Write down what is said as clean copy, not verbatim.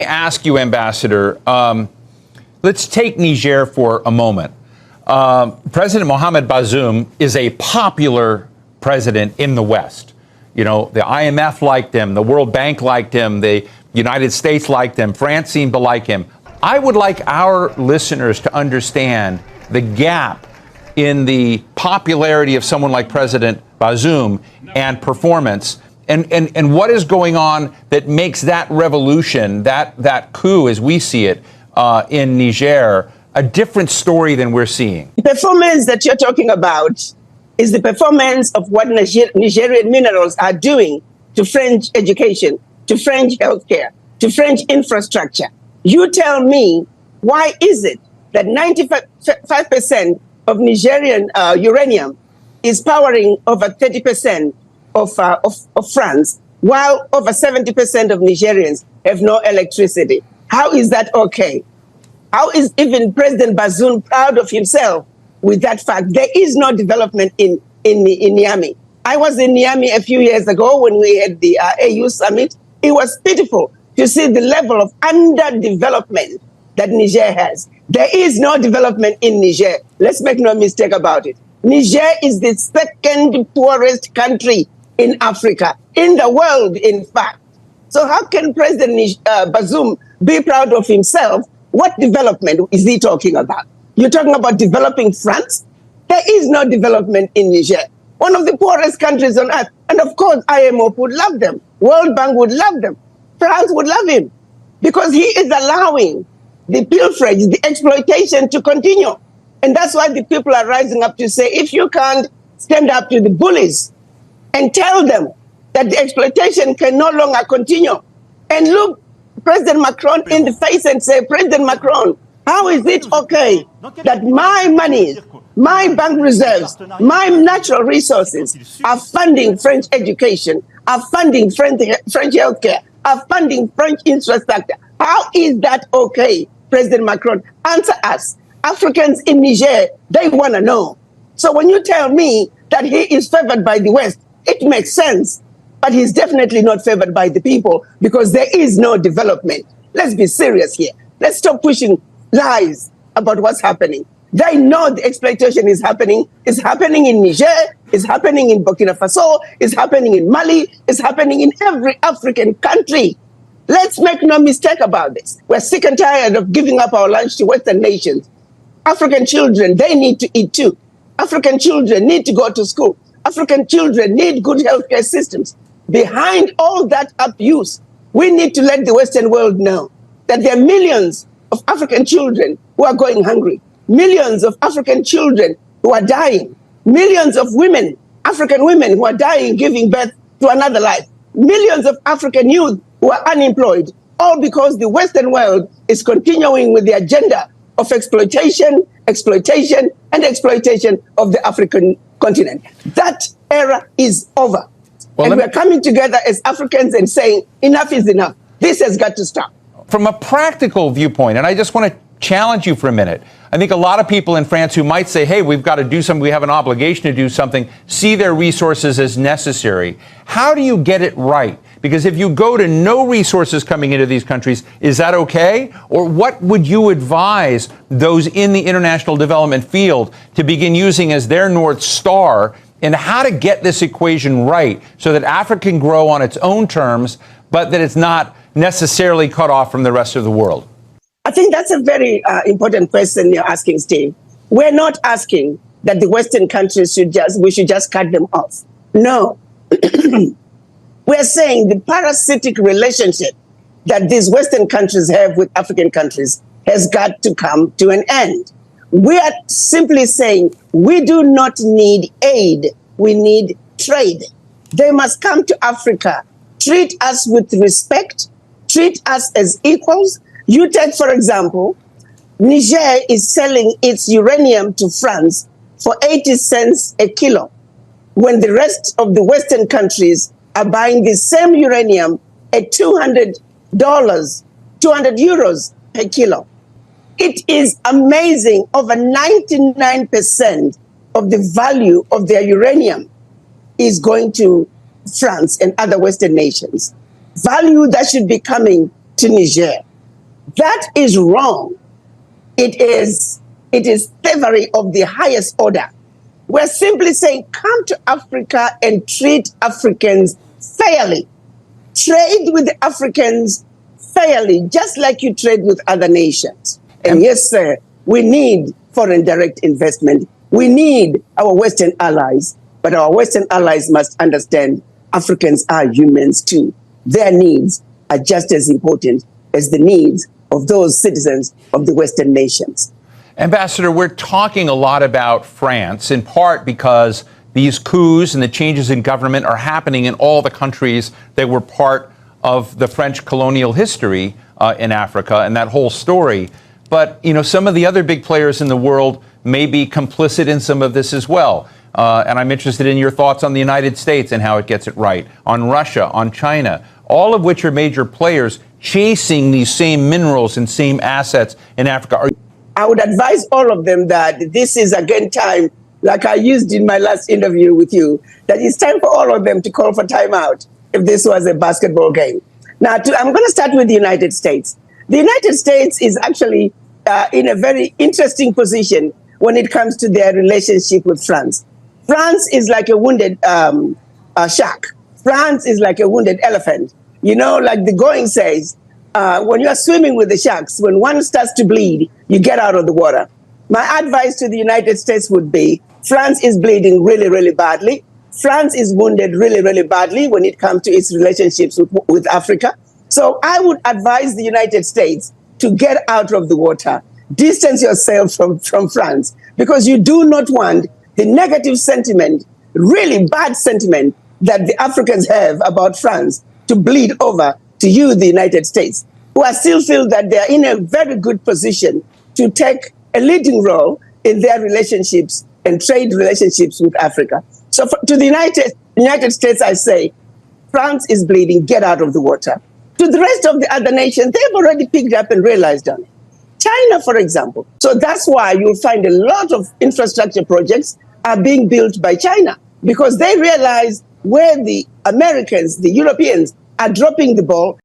ask you, Ambassador, let's take Niger for a moment. President Mohamed Bazoum is a popular president in the West. You know, the IMF liked him, the World Bank liked him, the United States liked him, France seemed to like him. I would like our listeners to understand the gap in the popularity of someone like President Bazoum and performance, and what is going on that makes that revolution, that coup as we see it in Niger, a different story than we're seeing. The performance that you're talking about is the performance of what Nigerian minerals are doing to French education, to French healthcare, to French infrastructure. You tell me, why is it that 95% of Nigerian uranium is powering over 30% of France, while over 70% of Nigerians have no electricity? How is that okay? How is even President Bazoum proud of himself with that fact? There is no development in Niamey. I was in Niamey a few years ago when we had the AU summit. It was pitiful to see the level of underdevelopment that Niger has. There is no development in Niger. Let's make no mistake about it. Niger is the second poorest country in Africa, in the world, in fact. So how can President Bazoum be proud of himself? What development is he talking about? You're talking about developing France? There is no development in Niger, one of the poorest countries on earth. And of course, IMF would love them. World Bank would love them. France would love him because he is allowing the pilferage, the exploitation to continue. And that's why the people are rising up to say, if you can't stand up to the bullies and tell them that the exploitation can no longer continue, and look President Macron in the face and say, President Macron, how is it okay that my money, my bank reserves, my natural resources are funding French education, are funding French healthcare, are funding French infrastructure? How is that okay, President Macron? Answer us. Africans in Niger, they want to know. So when you tell me that he is favored by the West, it makes sense. But he's definitely not favored by the people because there is no development. Let's be serious here. Let's stop pushing lies about what's happening. They know the exploitation is happening. It's happening in Niger. It's happening in Burkina Faso. It's happening in Mali. It's happening in every African country. Let's make no mistake about this. We're sick and tired of giving up our lunch to Western nations. African children, they need to eat too. African children need to go to school. African children need good healthcare systems. Behind all that abuse, we need to let the Western world know that there are millions of African children who are going hungry, millions of African children who are dying, millions of women, African women who are dying, giving birth to another life, millions of African youth who are unemployed, all because the Western world is continuing with the agenda of exploitation, and exploitation of the African continent. That era is over. Well, and we're coming together as Africans and saying, enough is enough. This has got to stop. From a practical viewpoint, and I just want to challenge you for a minute. I think a lot of people in France who might say, hey, we've got to do something, we have an obligation to do something, see their resources as necessary. How do you get it right? Because if you go to no resources coming into these countries, is that okay? Or what would you advise those in the international development field to begin using as their North Star in how to get this equation right so that Africa can grow on its own terms, but that it's not necessarily cut off from the rest of the world? I think that's a very important question you're asking, Steve. We're not asking that the Western countries we should just cut them off. No. We're saying the parasitic relationship that these Western countries have with African countries has got to come to an end. We are simply saying we do not need aid, we need trade. They must come to Africa, treat us with respect, treat us as equals. You take, for example, Niger is selling its uranium to France for 80 cents a kilo, when the rest of the Western countries are buying the same uranium at $200, 200 euros per kilo. It is amazing. Over 99% of the value of their uranium is going to France and other Western nations. Value that should be coming to Niger. That is wrong. It is thievery of the highest order. We're simply saying, come to Africa and treat Africans fairly. Trade with the Africans fairly, just like you trade with other nations. And yes, sir, we need foreign direct investment. We need our Western allies, but our Western allies must understand Africans are humans too. Their needs are just as important as the needs of those citizens of the Western nations. Ambassador, we're talking a lot about France, in part because these coups and the changes in government are happening in all the countries that were part of the French colonial history in Africa and that whole story. But, you know, some of the other big players in the world may be complicit in some of this as well. And I'm interested in your thoughts on the United States and how it gets it right, on Russia, on China, all of which are major players chasing these same minerals and same assets in Africa. I would advise all of them that this is again time, like I used in my last interview with you, that it's time for all of them to call for timeout if this was a basketball game. Now, I'm going to start with the United States. The United States is actually in a very interesting position when it comes to their relationship with France. France is like a wounded shark. France is like a wounded elephant. You know, like the going says, when you are swimming with the sharks, when one starts to bleed, you get out of the water. My advice to the United States would be, France is bleeding really, really badly. France is wounded really, really badly when it comes to its relationships with Africa. So I would advise the United States to get out of the water, distance yourself from France, because you do not want the negative sentiment, really bad sentiment that the Africans have about France to bleed over to you, the United States, who I still feel that they're in a very good position to take a leading role in their relationships and trade relationships with Africa. So to the United States, I say, France is bleeding, get out of the water. To the rest of the other nations, they've already picked up and realized on it. China, for example. So that's why you'll find a lot of infrastructure projects are being built by China, because they realize where the Americans, the Europeans, are dropping the ball,